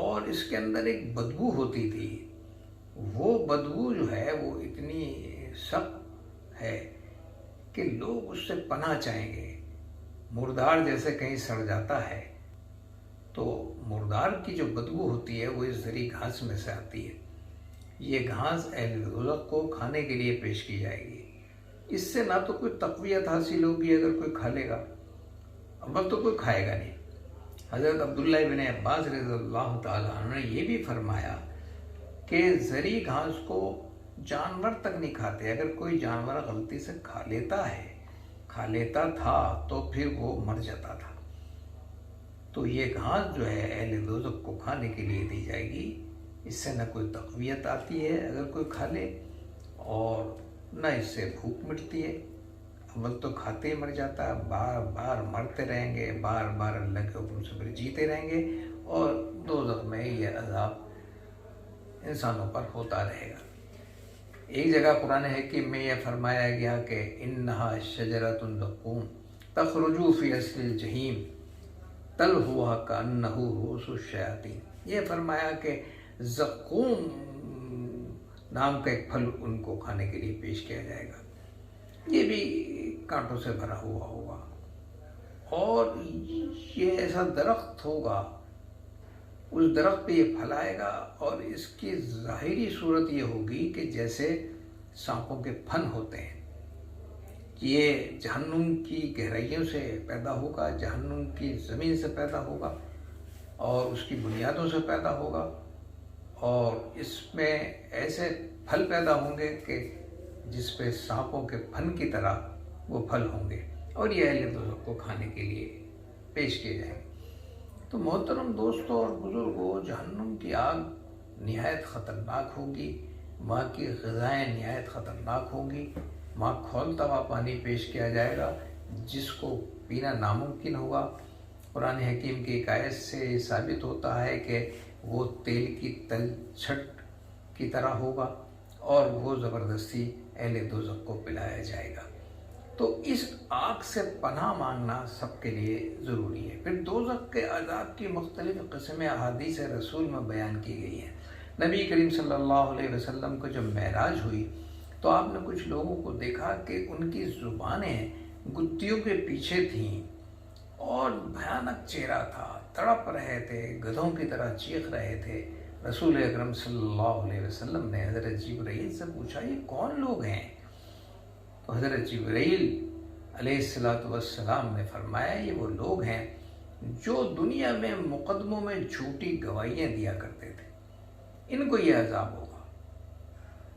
اور اس کے اندر ایک بدبو ہوتی تھی، وہ بدبو جو ہے وہ اتنی سخت ہے کہ لوگ اس سے پناہ چاہیں گے۔ مردار جیسے کہیں سڑ جاتا ہے تو مردار کی جو بدبو ہوتی ہے وہ اس زرعی گھاس میں سے آتی ہے۔ یہ گھاس اہل دوزخ کو کھانے کے لیے پیش کی جائے گی۔ اس سے نہ تو کوئی تقویت حاصل ہوگی اگر کوئی کھا لے گا، اول تو کوئی کھائے گا نہیں۔ حضرت عبداللہ بن عباس رضی اللہ تعالیٰ عنہ نے یہ بھی فرمایا کہ زرعی گھاس کو جانور تک نہیں کھاتے، اگر کوئی جانور غلطی سے کھا لیتا تھا تو پھر وہ مر جاتا تھا۔ تو یہ گھاس جو ہے اہل دوزخ کو کھانے کے لیے دی جائے گی۔ اس سے نہ کوئی تقویت آتی ہے اگر کوئی کھا لے، اور نہ اس سے بھوک مٹتی ہے۔ اول تو کھاتے ہی مر جاتا ہے، بار بار مرتے رہیں گے، بار بار اللہ کے حکم سے پھر جیتے رہیں گے، اور دوزخ میں یہ عذاب انسانوں پر ہوتا رہے گا۔ ایک جگہ قرآن حکیم میں یہ فرمایا گیا کہ انہا شجرۃ زقوم تخرج فی اصل الجحیم طلعھا کأنہ رؤوس الشیاطین۔ یہ فرمایا کہ زقوم نام کا ایک پھل ان کو کھانے کے لیے پیش کیا جائے گا، یہ بھی کانٹوں سے بھرا ہوا ہوگا، اور یہ ایسا درخت ہوگا، اس درخت پہ یہ پھل آئے گا، اور اس کی ظاہری صورت یہ ہوگی کہ جیسے سانپوں کے پھن ہوتے ہیں۔ یہ جہنم کی گہرائیوں سے پیدا ہوگا، جہنم کی زمین سے پیدا ہوگا، اور اس کی بنیادوں سے پیدا ہوگا، اور اس میں ایسے پھل پیدا ہوں گے کہ جس پہ سانپوں کے پھن کی طرح وہ پھل ہوں گے، اور یہ اہل دوزخ کو کھانے کے لیے پیش کیے جائیں گے۔ تو محترم دوستوں اور بزرگوں، جہنم کی آگ نہایت خطرناک ہوگی، وہاں کی غذائیں نہایت خطرناک ہوں گی، وہاں کھولتا ہوا پانی پیش کیا جائے گا جس کو پینا ناممکن ہوگا۔ قرآن حکیم کی ایک آیت سے یہ ثابت ہوتا ہے کہ وہ تیل کی تلچھٹ کی طرح ہوگا، اور وہ زبردستی اہل دوزخ کو پلایا جائے گا۔ تو اس آگ سے پناہ مانگنا سب کے لیے ضروری ہے۔ پھر دوزخ کے عذاب کی مختلف قسمیں احادیث رسول میں بیان کی گئی ہیں۔ نبی کریم صلی اللہ علیہ وسلم کو جب معراج ہوئی تو آپ نے کچھ لوگوں کو دیکھا کہ ان کی زبانیں گدیوں کے پیچھے تھیں، اور بھیانک چہرہ تھا، تڑپ رہے تھے، گدھوں کی طرح چیخ رہے تھے۔ رسول اکرم صلی اللہ علیہ وسلم نے حضرت جبرائیل سے پوچھا یہ کون لوگ ہیں؟ تو حضرت جبرائیل علیہ السلام نے فرمایا یہ وہ لوگ ہیں جو دنیا میں مقدموں میں جھوٹی گواہیاں دیا کرتے تھے، ان کو یہ عذاب ہوگا۔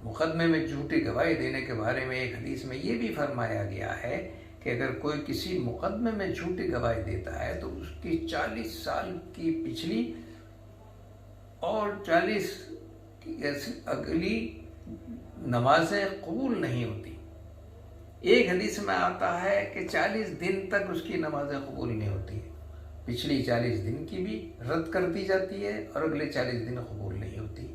مقدمے میں جھوٹی گواہی دینے کے بارے میں ایک حدیث میں یہ بھی فرمایا گیا ہے کہ اگر کوئی کسی مقدمے میں جھوٹی گواہی دیتا ہے تو اس کی 40 سال کی پچھلی اور 40 کی اگلی نمازیں قبول نہیں ہوتی۔ ایک حدیث میں آتا ہے کہ 40 دن تک اس کی نمازیں قبول نہیں ہوتی، پچھلی 40 دن کی بھی رد کر دی جاتی ہے اور اگلے 40 دن قبول نہیں ہوتی۔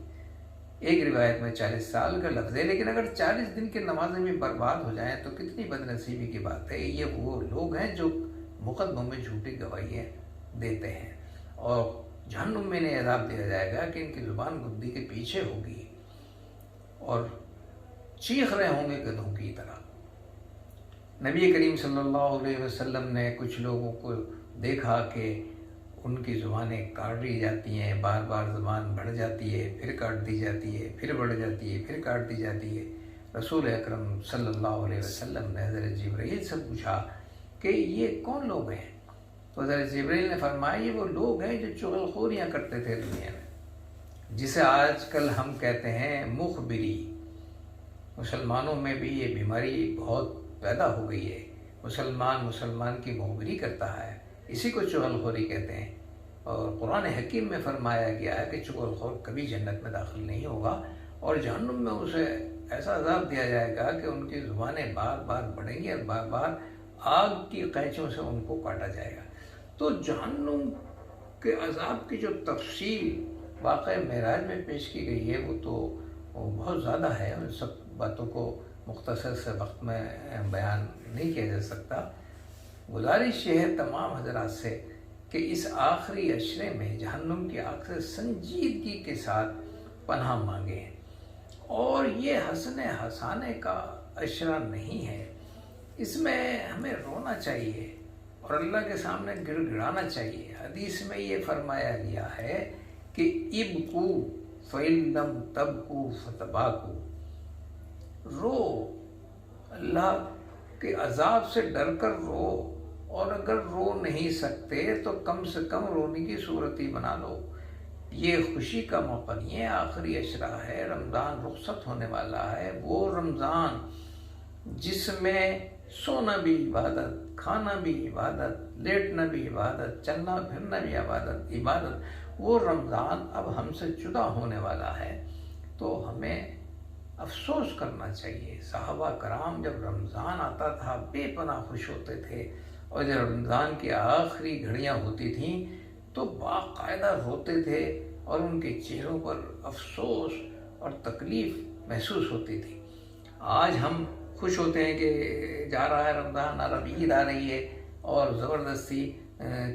ایک روایت میں 40 سال کا لفظ ہے، لیکن اگر 40 دن کی نمازیں بھی برباد ہو جائیں تو کتنی بد نصیبی کی بات ہے۔ یہ وہ لوگ ہیں جو مقدموں میں جھوٹی گواہیاں دیتے ہیں، اور جہنم میں انہیں عذاب دیا جائے گا کہ ان کی زبان گدی کے پیچھے ہوگی اور چیخ رہے ہوں گے گدھوں کی طرح۔ نبی کریم صلی اللہ علیہ وسلم نے کچھ لوگوں کو دیکھا کہ ان کی زبانیں کاٹ دی جاتی ہیں، بار بار زبان بڑھ جاتی ہے، پھر کاٹ دی جاتی ہے، پھر بڑھ جاتی ہے، پھر کاٹ دی جاتی ہے۔ رسول اکرم صلی اللہ علیہ وسلم نے حضرت جبرائیل سے پوچھا کہ یہ کون لوگ ہیں؟ تو حضرت جبرائیل نے فرمایا یہ وہ لوگ ہیں جو چغل خوریاں کرتے تھے دنیا میں، جسے آج کل ہم کہتے ہیں مخبری۔ مسلمانوں میں بھی یہ بیماری بہت پیدا ہو گئی ہے، مسلمان کی مخبری کرتا ہے، اسی کو چغل خوری کہتے ہیں۔ اور قرآن حکیم میں فرمایا گیا ہے کہ چغل خور کبھی جنت میں داخل نہیں ہوگا، اور جہنم میں اسے ایسا عذاب دیا جائے گا کہ ان کی زبانیں بار بار بڑھیں گی اور بار بار آگ کی قینچوں سے ان کو کاٹا جائے گا۔ تو جہنم کے عذاب کی جو تفصیل واقع معراج میں پیش کی گئی ہے وہ تو بہت زیادہ ہے، ان سب باتوں کو مختصر سے وقت میں بیان نہیں کیا جا سکتا۔ گزارش یہ ہے تمام حضرات سے کہ اس آخری عشرے میں جہنم کی آگ سے سنجیدگی کے ساتھ پناہ مانگیں، اور یہ ہنسنے ہنسانے کا عشرہ نہیں ہے، اس میں ہمیں رونا چاہیے اور اللہ کے سامنے گڑ گڑانا چاہیے۔ حدیث میں یہ فرمایا گیا ہے کہ ابکو فَإِن لَّمْ تَبْكُوا فَتَبَاكُوا، رو، اللہ کے عذاب سے ڈر کر رو، اور اگر رو نہیں سکتے تو کم سے کم رونے کی صورت ہی بنا لو۔ یہ خوشی کا موقع نہیں ہے، آخری عشرہ ہے، رمضان رخصت ہونے والا ہے، وہ رمضان جس میں سونا بھی عبادت، کھانا بھی عبادت، لیٹنا بھی عبادت، چلنا پھرنا بھی عبادت، وہ رمضان اب ہم سے جدا ہونے والا ہے، تو ہمیں افسوس کرنا چاہیے۔ صحابہ کرام جب رمضان آتا تھا بے پناہ خوش ہوتے تھے، اور جب رمضان کی آخری گھڑیاں ہوتی تھیں تو باقاعدہ روتے تھے، اور ان کے چہروں پر افسوس اور تکلیف محسوس ہوتی تھی۔ آج ہم خوش ہوتے ہیں کہ جا رہا ہے رمضان، اب عید آ رہی ہے، اور زبردستی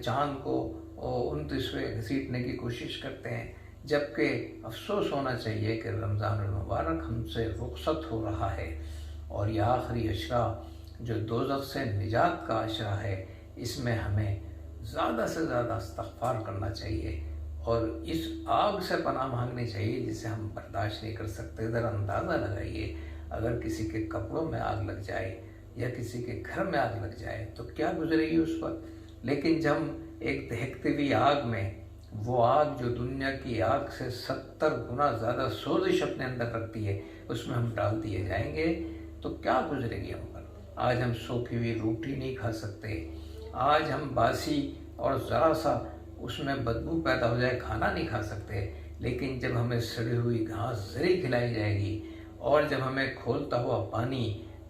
چاند کو 29ویں گھسیٹنے کی کوشش کرتے ہیں، جبکہ افسوس ہونا چاہیے کہ رمضان المبارک ہم سے رخصت ہو رہا ہے، اور یہ آخری عشرہ جو دوزخ سے نجات کا عشرہ ہے، اس میں ہمیں زیادہ سے زیادہ استغفار کرنا چاہیے، اور اس آگ سے پناہ مانگنی چاہیے جسے ہم برداشت نہیں کر سکتے۔ ذرا اندازہ لگائیے، اگر کسی کے کپڑوں میں آگ لگ جائے یا کسی کے گھر میں آگ لگ جائے تو کیا گزرے گی اس پر، لیکن جب ایک دہکتی ہوئی آگ میں، وہ آگ جو دنیا کی آگ سے 70 گنا زیادہ سوزش اپنے اندر رکھتی ہے، اس میں ہم ڈال دیے جائیں گے تو کیا گزرے گی ہم پر۔ آج ہم سوکھی ہوئی روٹی نہیں کھا سکتے، آج ہم باسی اور ذرا سا اس میں بدبو پیدا ہو جائے کھانا نہیں کھا سکتے، لیکن جب ہمیں سڑی ہوئی گھاس زری کھلائی جائے گی، اور جب ہمیں کھولتا ہوا پانی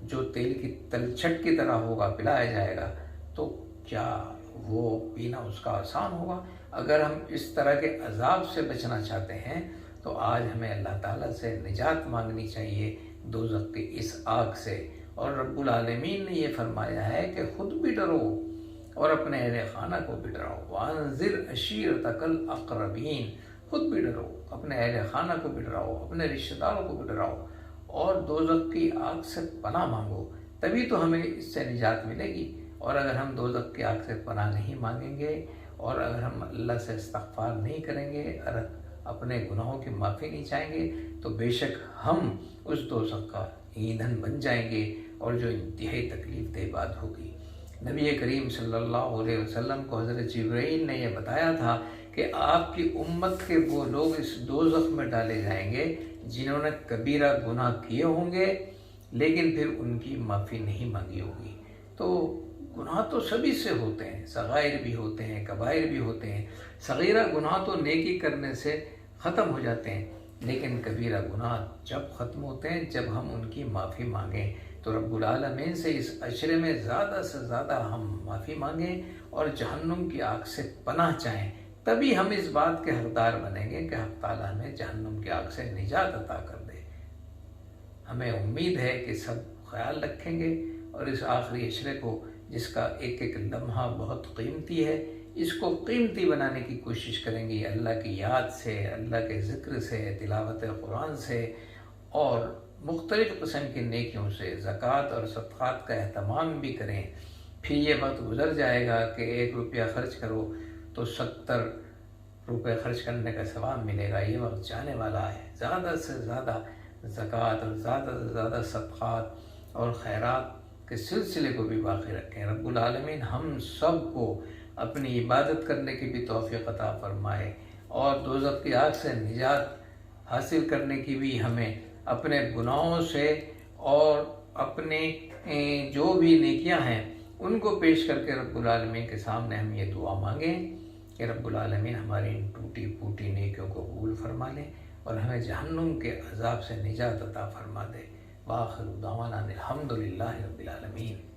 جو تیل کی تلچھٹ کی طرح ہوگا پلایا جائے گا، تو کیا وہ پینا اس کا آسان ہوگا؟ اگر ہم اس طرح کے عذاب سے بچنا چاہتے ہیں تو آج ہمیں اللہ تعالیٰ سے نجات مانگنی چاہیے دوزخ کی اس آگ سے، اور رب العالمین نے یہ فرمایا ہے کہ خود بھی ڈرو اور اپنے اہل خانہ کو بھی ڈراؤ، وانذر عشیرتک الاقربین، خود بھی ڈرو، اپنے اہل خانہ کو بھی ڈراؤ، اپنے رشتہ داروں کو بھی ڈراؤ، اور دوزخ کی آگ سے پناہ مانگو، تبھی تو ہمیں اس سے نجات ملے گی۔ اور اگر ہم دوزخ کی آگ سے پناہ نہیں مانگیں گے، اور اگر ہم اللہ سے استغفار نہیں کریں گے، اور اپنے گناہوں کی معافی نہیں چاہیں گے، تو بے شک ہم اس دوزخ کا ایندھن بن جائیں گے، اور جو انتہائی تکلیف دہ بات ہوگی۔ نبی کریم صلی اللہ علیہ وسلم کو حضرت جبرائیل نے یہ بتایا تھا کہ آپ کی امت کے وہ لوگ اس دوزخ میں ڈالے جائیں گے جنہوں نے کبیرہ گناہ کیے ہوں گے، لیکن پھر ان کی معافی نہیں مانگی ہوگی۔ تو گناہ تو سبھی سے ہوتے ہیں، صغائر بھی ہوتے ہیں، کبائر بھی ہوتے ہیں۔ صغیرہ گناہ تو نیکی کرنے سے ختم ہو جاتے ہیں، لیکن کبیرہ گناہ جب ختم ہوتے ہیں جب ہم ان کی معافی مانگیں۔ تو رب العالمین سے اس عشرے میں زیادہ سے زیادہ ہم معافی مانگیں اور جہنم کی آگ سے پناہ چاہیں، تبھی ہم اس بات کے حقدار بنیں گے کہ حق تعالیٰ ہمیں جہنم کی آگ سے نجات عطا کر دے۔ ہمیں امید ہے کہ سب خیال رکھیں گے، اور اس آخری عشرے کو، جس کا ایک ایک لمحہ بہت قیمتی ہے، اس کو قیمتی بنانے کی کوشش کریں گے، اللہ کی یاد سے، اللہ کے ذکر سے، تلاوت قرآن سے، اور مختلف قسم کی نیکیوں سے، زکوٰۃ اور صدقات کا اہتمام بھی کریں۔ پھر یہ وقت گزر جائے گا کہ 1 روپیہ خرچ کرو تو 70 روپے خرچ کرنے کا ثواب ملے گا۔ یہ وقت جانے والا ہے۔ زیادہ سے زیادہ زکوٰۃ اور زیادہ سے زیادہ صدقات اور خیرات کے سلسلے کو بھی باقی رکھیں۔ رب العالمین ہم سب کو اپنی عبادت کرنے کی بھی توفیق عطا فرمائے، اور دوزخ کی آگ سے نجات حاصل کرنے کی بھی ہمیں اپنے گناہوں سے اور اپنے جو بھی نیکیاں ہیں ان کو پیش کر کے رب العالمین کے سامنے ہم یہ دعا مانگیں کہ رب العالمین ہماری ان ٹوٹی پھوٹی نیکیوں کو قبول فرما لے، اور ہمیں جہنم کے عذاب سے نجات عطا فرما دے۔ وآخر دعوانا الحمدللہ رب العالمین۔